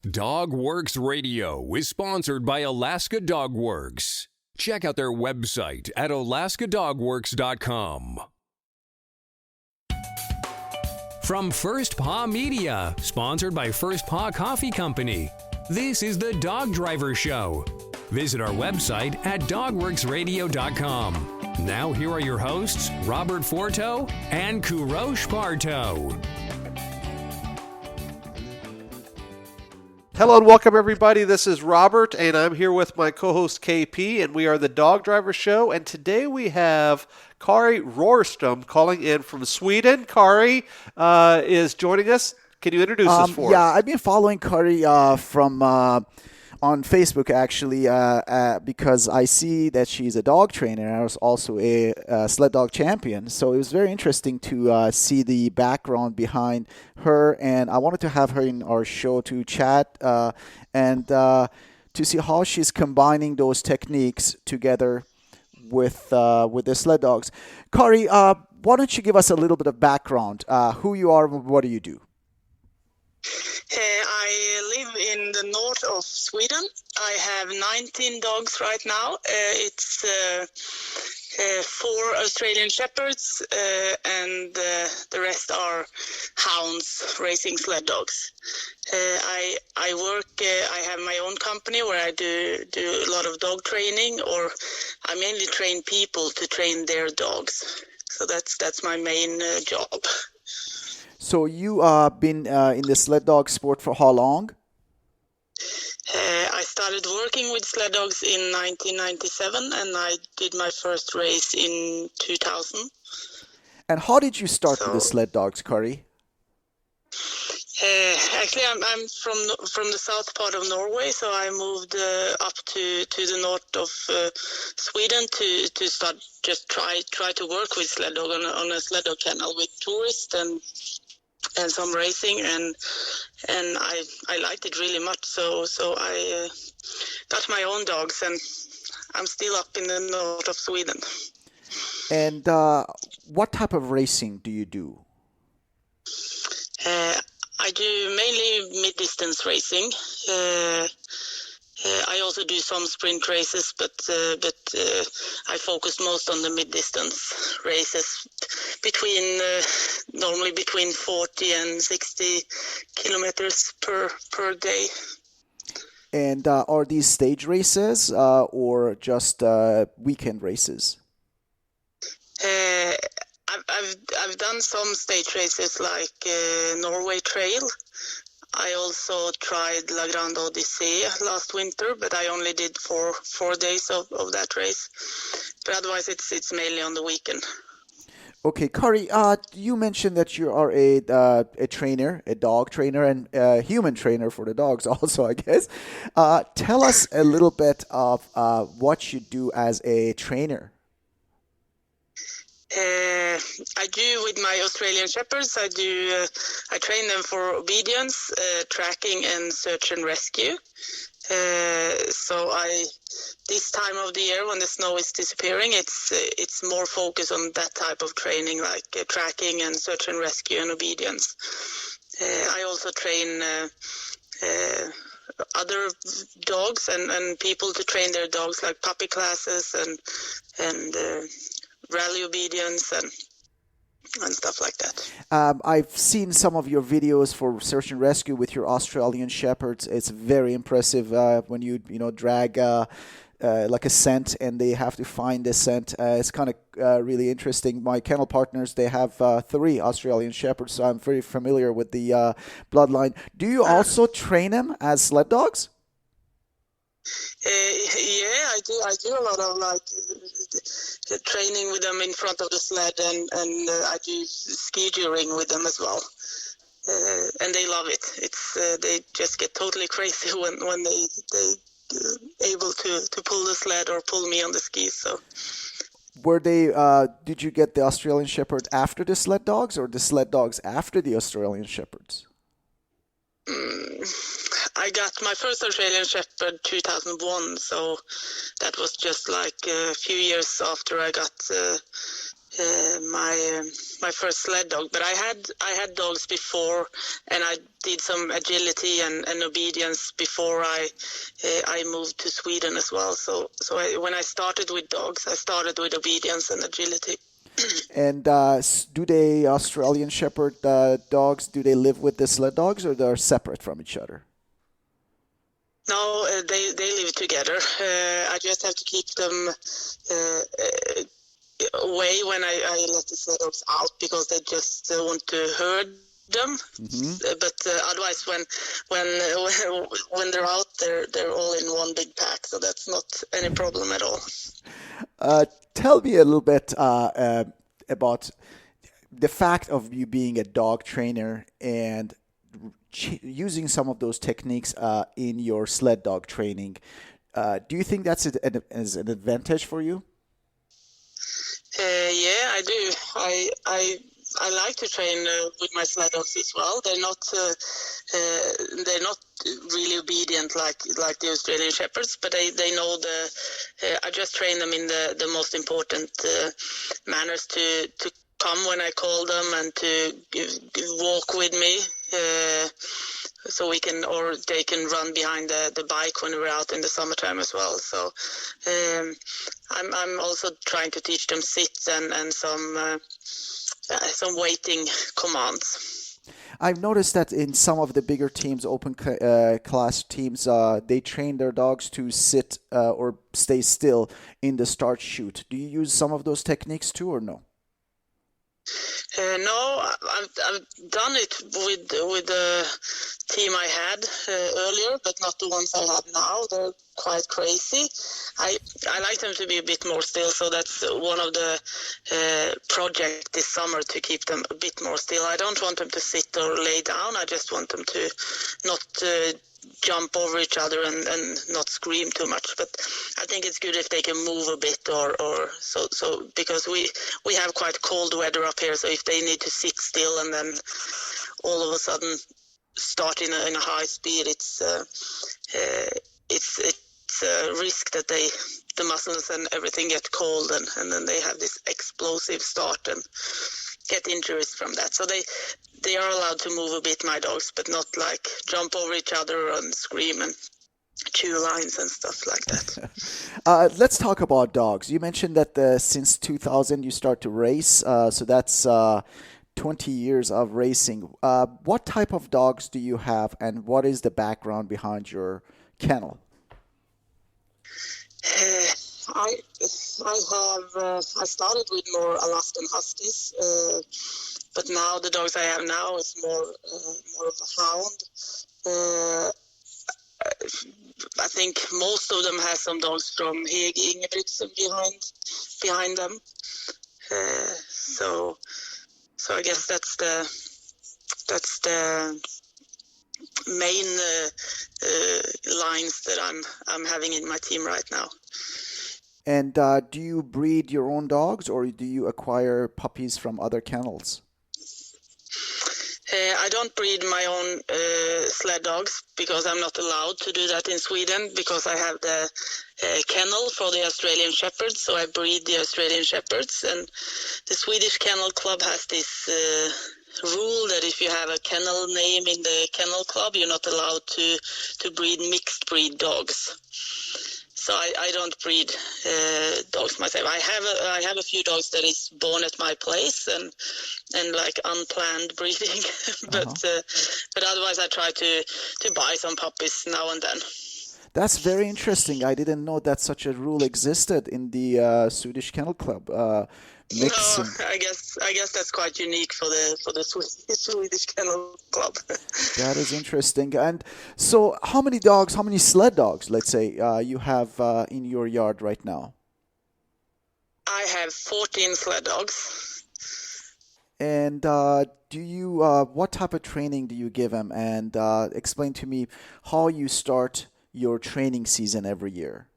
Dogworks Radio is sponsored by Alaska Dogworks. Check out their website at alaskadogworks.com. From First Paw Media, sponsored by First Paw Coffee Company, this is the Dog Driver Show. Visit our website at dogworksradio.com. Now here are your hosts, Robert Forto and Parto. Hello and welcome everybody. This is Robert and I'm here with my co-host KP and we are the Dog Driver Show, and today we have Cari Rorstrom calling in from Sweden. Cari is joining us. Can you introduce us for us? Yeah, I've been following Cari from on Facebook actually because I see that she's a dog trainer and I was also a sled dog champion. So it was very interesting to see the background behind her, and I wanted to have her in our show to chat and to see how she's combining those techniques together with the sled dogs. Cari, why don't you give us a little bit of background, who you are and what do you do? I live in the north of Sweden. I have 19 dogs right now. It's 4 Australian Shepherds and the rest are hounds, racing sled dogs. I work. I have my own company where I do a lot of dog training, or I mainly train people to train their dogs. So that's my main job. So you been in the sled dog sport for how long? I started working with sled dogs in 1997 and I did my first race in 2000. And how did you start with the sled dogs, Cari? Actually, I'm from the south part of Norway, so I moved up to the north of Sweden to start just try to work with sled dog on a sled dog kennel with tourists and some racing, and I liked it really much. So I got my own dogs, and I'm still up in the north of Sweden. And what type of racing do you do? I do mainly mid-distance racing. I also do some sprint races, but I focus most on the mid-distance races normally between 40 and 60 kilometers per day. And are these stage races or just weekend races? I've done some stage races like Norway Trail. I also tried La Grande Odyssée last winter, but I only did 4 days of that race. But otherwise, it's mainly on the weekend. Okay, Cari, you mentioned that you are a trainer, a dog trainer, and a human trainer for the dogs also, I guess. Tell us a little bit of what you do as a trainer. I do with my Australian Shepherds. I train them for obedience, tracking, and search and rescue. So this time of the year when the snow is disappearing, it's more focus on that type of training, like tracking and search and rescue and obedience. I also train other dogs and people to train their dogs, like puppy classes and rally obedience and stuff like that. I've seen some of your videos for search and rescue with your Australian Shepherds. It's very impressive when you drag like a scent and they have to find the scent. It's kind of really interesting. My kennel partners, they have 3 Australian Shepherds, so I'm very familiar with the bloodline. Do you also train them as sled dogs? Yeah, I do a lot of training with them in front of the sled, and I do ski touring with them as well. And they love it. It's they just get totally crazy when they able to pull the sled or pull me on the skis. So. Were they? Did you get the Australian Shepherd after the sled dogs, or the sled dogs after the Australian Shepherds? I got my first Australian Shepherd 2001, so that was just like a few years after I got my first sled dog. But I had dogs before, and I did some agility and obedience before I moved to Sweden as well. So when I started with dogs, I started with obedience and agility. And do they Australian Shepherd dogs? Do they live with the sled dogs, or they're separate from each other? No, they live together. I just have to keep them away when I let the sled dogs out, because they just want to herd them. Mm-hmm. But otherwise, when they're out, they're all in one big pack, so that's not any problem at all. Tell me a little bit about the fact of you being a dog trainer and using some of those techniques in your sled dog training. Do you think that's an advantage for you? Yeah, I do. I like to train with my sled dogs as well. They're not really obedient like the Australian Shepherds, but they know I just train them in the most important manners to come when I call them, and to walk with me, so they can run behind the bike when we're out in the summertime as well. So I'm also trying to teach them sit and some waiting commands. I've noticed that in some of the bigger teams, open class teams, they train their dogs to sit or stay still in the start chute. Do you use some of those techniques too, or no? No, I've done it with the team I had earlier, but not the ones I have now. They're quite crazy. I like them to be a bit more still, so that's one of the projects this summer, to keep them a bit more still. I don't want them to sit or lay down. I just want them to not jump over each other and not scream too much. But I think it's good if they can move a bit, or so because we have quite cold weather up here, so if they need to sit still and then all of a sudden start in a high speed, it's a risk that the muscles and everything get cold, and then they have this explosive start and get injuries from that. So they are allowed to move a bit, my dogs, but not like jump over each other and scream and chew lines and stuff like that. Let's talk about dogs. You mentioned that since 2000 you start to race, so that's 20 years of racing. What type of dogs do you have, and what is the background behind your kennel? I started with more Alaskan Huskies, but now the dogs I have now is more of a hound. I think most of them have some dogs from Hege Ingebrigtsen behind them. So I guess that's the main lines that I'm having in my team right now. And do you breed your own dogs, or do you acquire puppies from other kennels? I don't breed my own sled dogs, because I'm not allowed to do that in Sweden, because I have the kennel for the Australian Shepherds, so I breed the Australian Shepherds. And the Swedish Kennel Club has this rule that if you have a kennel name in the kennel club, you're not allowed to breed mixed breed dogs. So I don't breed dogs myself. I have a few dogs that is born at my place and like unplanned breeding, but otherwise I try to buy some puppies now and then. That's very interesting. I didn't know that such a rule existed in the Swedish Kennel Club. No, I guess that's quite unique for the Swedish Kennel Club. That is interesting. And so, how many sled dogs, let's say, you have in your yard right now? I have 14 sled dogs. And do you what type of training do you give them? And explain to me how you start your training season every year.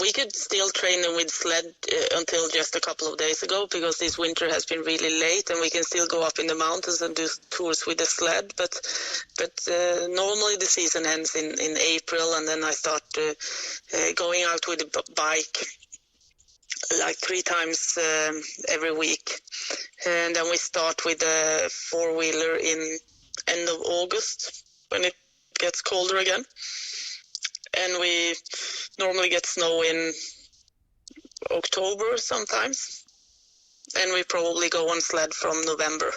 We could still train them with sled until just a couple of days ago, because this winter has been really late, and we can still go up in the mountains and do tours with the sled. But normally the season ends in April, and then I start going out with the bike like 3 times every week. And then we start with a 4-wheeler in end of August when it gets colder again. And we normally get snow in October sometimes. And we probably go on sled from November.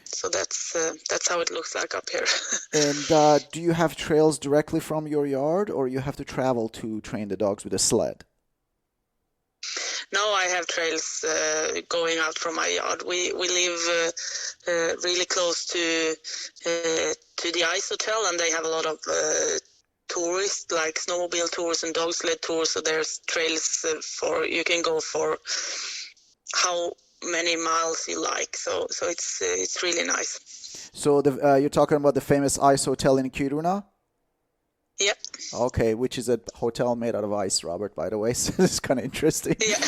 So that's how it looks like up here. And do you have trails directly from your yard, or you have to travel to train the dogs with a sled? No, I have trails going out from my yard. We live really close to the ice hotel, and they have a lot of tourists, like snowmobile tours and dog sled tours. So there's trails you can go for how many miles you like. So it's really nice. So you're talking about the famous ice hotel in Kiruna? Yep. Okay, which is a hotel made out of ice, Robert, by the way. So it's kind of interesting. Yeah,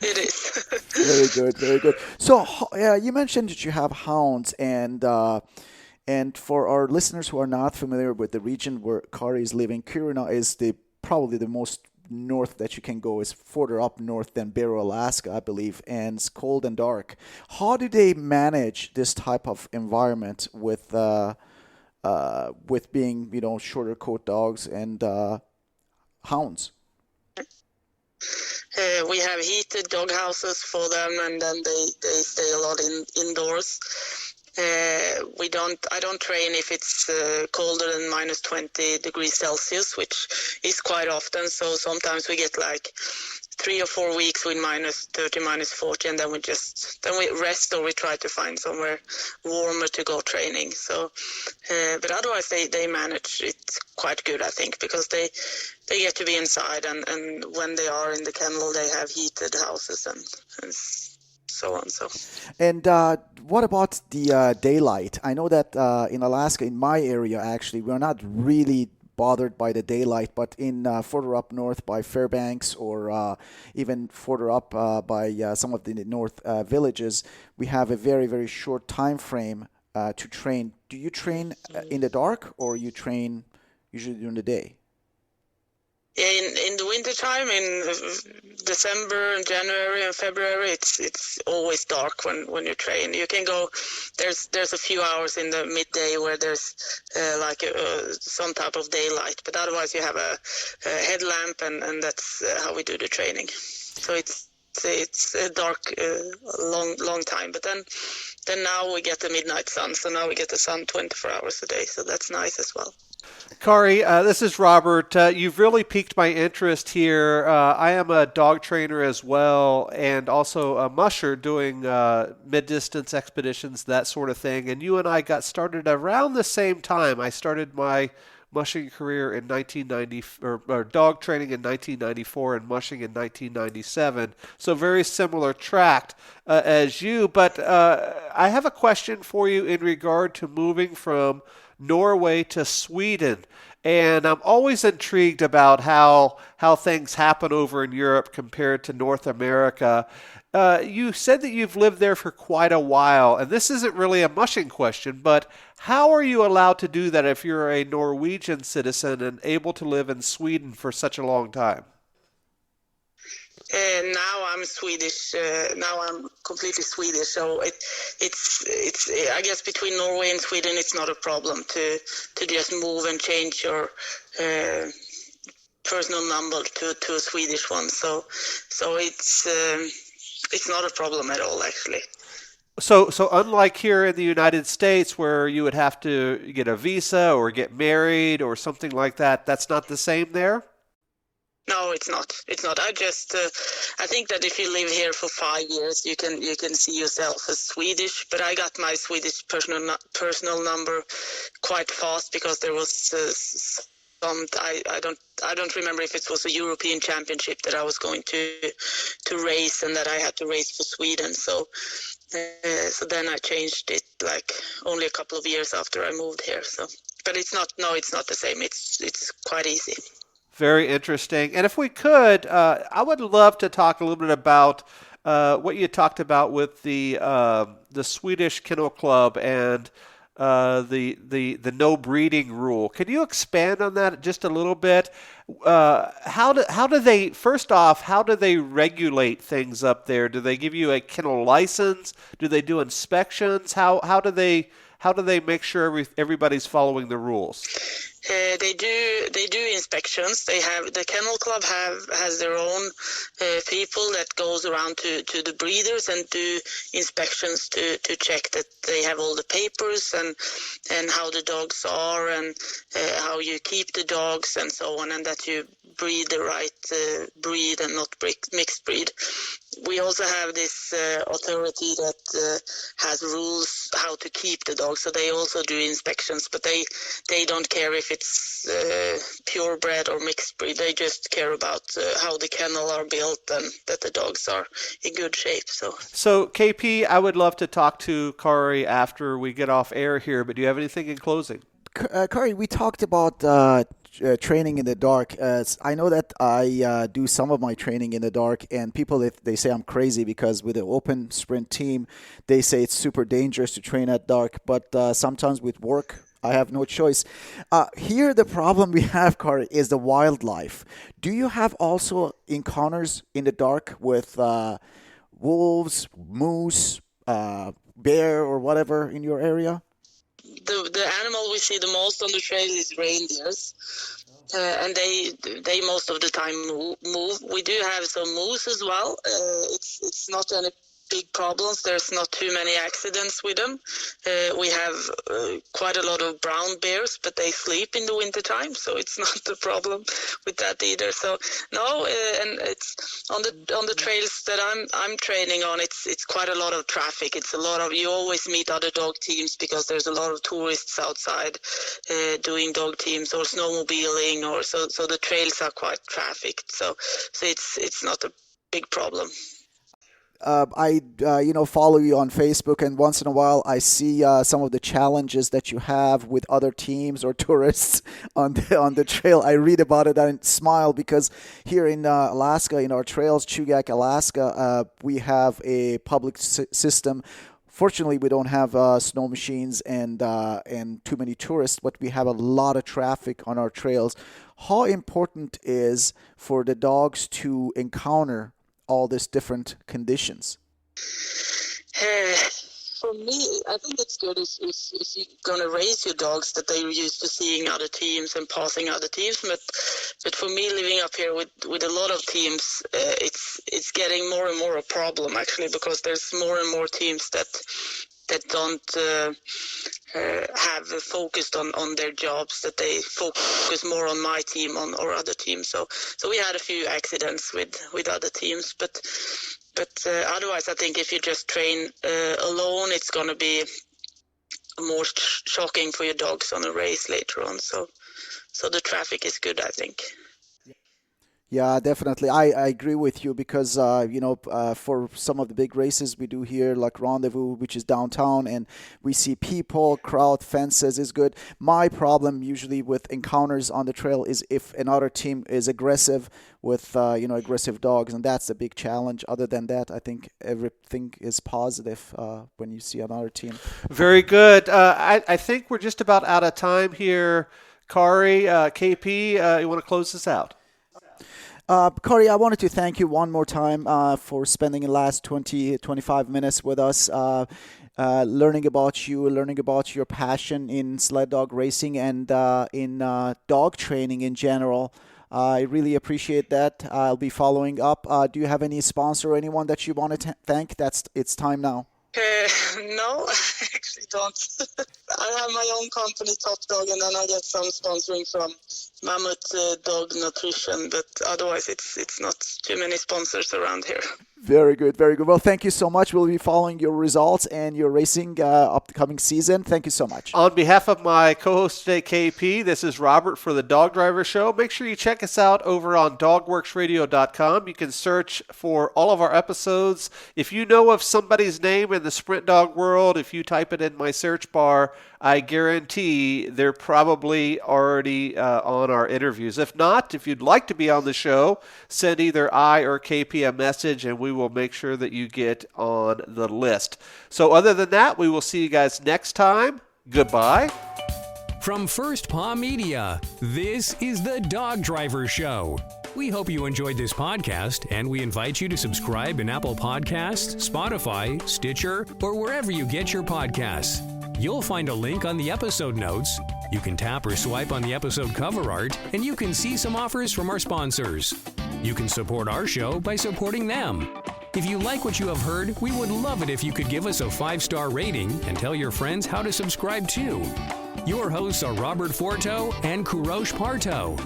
it is. Very good, very good. So you mentioned that you have hounds, and for our listeners who are not familiar with the region where Cari is living, Kiruna is probably the most north that you can go. Is further up north than Barrow, Alaska, I believe, and it's cold and dark. How do they manage this type of environment with being, shorter coat dogs and hounds? We have heated dog houses for them, and then they stay a lot indoors. I don't train if it's colder than minus 20 degrees Celsius, which is quite often. So sometimes we get like 3 or 4 weeks with minus 30, minus 40, and then we rest, or we try to find somewhere warmer to go training. So, but otherwise they manage it quite good, I think, because they get to be inside, and when they are in the kennel, they have heated houses and so on. So. And what about the daylight? I know that in Alaska, in my area, actually, we're not really bothered by the daylight, but in further up north by Fairbanks, or even further up by some of the north villages, we have a very, very short time frame to train. Do you train in the dark, or you train usually during the day? In the wintertime, in December and January and February, it's always dark when you train. You can go, there's a few hours in the midday where there's some type of daylight, but otherwise you have a headlamp, and that's how we do the training. So it's a dark, long time, but then now we get the midnight sun, so now we get the sun 24 hours a day, so that's nice as well. Cari, this is Robert. You've really piqued my interest here. I am a dog trainer as well, and also a musher doing mid-distance expeditions, that sort of thing. And you and I got started around the same time. I started my mushing career in 1990, or dog training in 1994, and mushing in 1997. So very similar track as you. But I have a question for you in regard to moving from Norway to Sweden. And I'm always intrigued about how things happen over in Europe compared to North America. You said that you've lived there for quite a while, and this isn't really a mushing question, but how are you allowed to do that if you're a Norwegian citizen and able to live in Sweden for such a long time? Now I'm Swedish. Now I'm completely Swedish. So it's I guess between Norway and Sweden, it's not a problem to just move and change your personal number to a Swedish one. So it's not a problem at all, actually. So unlike here in the United States, where you would have to get a visa or get married or something like that, that's not the same there? No, it's not. It's not. I think that if you live here for 5 years, you can see yourself as Swedish. But I got my Swedish personal number quite fast, because there was I don't remember if it was a European Championship that I was going to race, and that I had to race for Sweden. So then I changed it like only a couple of years after I moved here. So, but it's not the same. It's quite easy. Very interesting. And if we could, I would love to talk a little bit about what you talked about with the Swedish Kennel Club and the no breeding rule. Can you expand on that just a little bit? How do they, first off, how do they regulate things up there? Do they give you a kennel license? Do they do inspections? How do they make sure everybody's following the rules? They do inspections. They have the kennel club has their own people that goes around to the breeders and do inspections to check that they have all the papers and how the dogs are and how you keep the dogs and so on, and that you breed the right breed and not mixed breed. We also have this authority that has rules how to keep the dogs, so they also do inspections, but they don't care if it's purebred or mixed breed. They just care about how the kennel are built and that the dogs are in good shape. So KP, I would love to talk to Cari after we get off air here, but do you have anything in closing? Cari, we talked about training in the dark. I know that I do some of my training in the dark, and people, if they say I'm crazy because with an open sprint team, they say it's super dangerous to train at dark. But sometimes with work, I have no choice. Here, the problem we have, Cari, is the wildlife. Do you have also encounters in the dark with wolves, moose, bear, or whatever in your area? The animal we see the most on the trail is reindeers, and they most of the time move. We do have some moose as well. It's not any big problems. There's not too many accidents with them. We have quite a lot of brown bears, but they sleep in the wintertime, so it's not a problem with that either. So no, and it's on the trails that I'm training on. It's quite a lot of traffic. It's a lot of, you always meet other dog teams because there's a lot of tourists outside doing dog teams or snowmobiling, or so the trails are quite trafficked. So it's not a big problem. I follow you on Facebook, and once in a while I see some of the challenges that you have with other teams or tourists on the trail. I read about it and smile because here in Alaska, in our trails, Chugach, Alaska, we have a public system. Fortunately, we don't have snow machines and too many tourists, but we have a lot of traffic on our trails. How important is for the dogs to encounter all these different conditions? For me, I think it's good if you're going to raise your dogs that they're used to seeing other teams and passing other teams. But for me, living up here with a lot of teams, it's getting more and more a problem, actually, because there's more and more teams that don't have focused on their jobs, that they focus more on my team or other teams. So we had a few accidents with other teams, but otherwise I think if you just train alone, it's going to be more shocking for your dogs on a race later on. So the traffic is good, I think. Yeah, definitely. I agree with you because, for some of the big races we do here, like Rendezvous, which is downtown, and we see people, crowd, fences is good. My problem usually with encounters on the trail is if another team is aggressive with, aggressive dogs, and that's a big challenge. Other than that, I think everything is positive when you see another team. Very good. I think we're just about out of time here. Cari, KP, you want to close this out? Cari, I wanted to thank you one more time for spending the last 25 minutes with us, learning about you, learning about your passion in sled dog racing and in dog training in general. I really appreciate that. I'll be following up. Do you have any sponsor or anyone that you want to thank? It's time now. No, I actually don't. I have my own company, Top Dog, and then I get some sponsoring from Mammoth Dog Nutrition, but otherwise it's not too many sponsors around here. Very good, very good. Well, thank you so much. We'll be following your results and your racing upcoming season. Thank you so much. On behalf of my co-host today, KP, this is Robert for the Dog Driver Show. Make sure you check us out over on dogworksradio.com. You can search for all of our episodes. If you know of somebody's name in the sprint dog world, if you type it in my search bar, I guarantee they're probably already on our interviews. If not, if you'd like to be on the show, send either I or KP a message and we will make sure that you get on the list. So other than that, we will see you guys next time. Goodbye. From First Paw Media, this is the Dog Driver Show. We hope you enjoyed this podcast, and we invite you to subscribe in Apple Podcasts, Spotify, Stitcher, or wherever you get your podcasts. You'll find a link on the episode notes. You can tap or swipe on the episode cover art, and you can see some offers from our sponsors. You can support our show by supporting them. If you like what you have heard, we would love it if you could give us a 5-star rating and tell your friends how to subscribe too. Your hosts are Robert Forto and Robert Parto.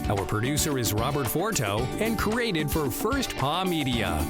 Our producer is Robert Forto and created for First Paw Media.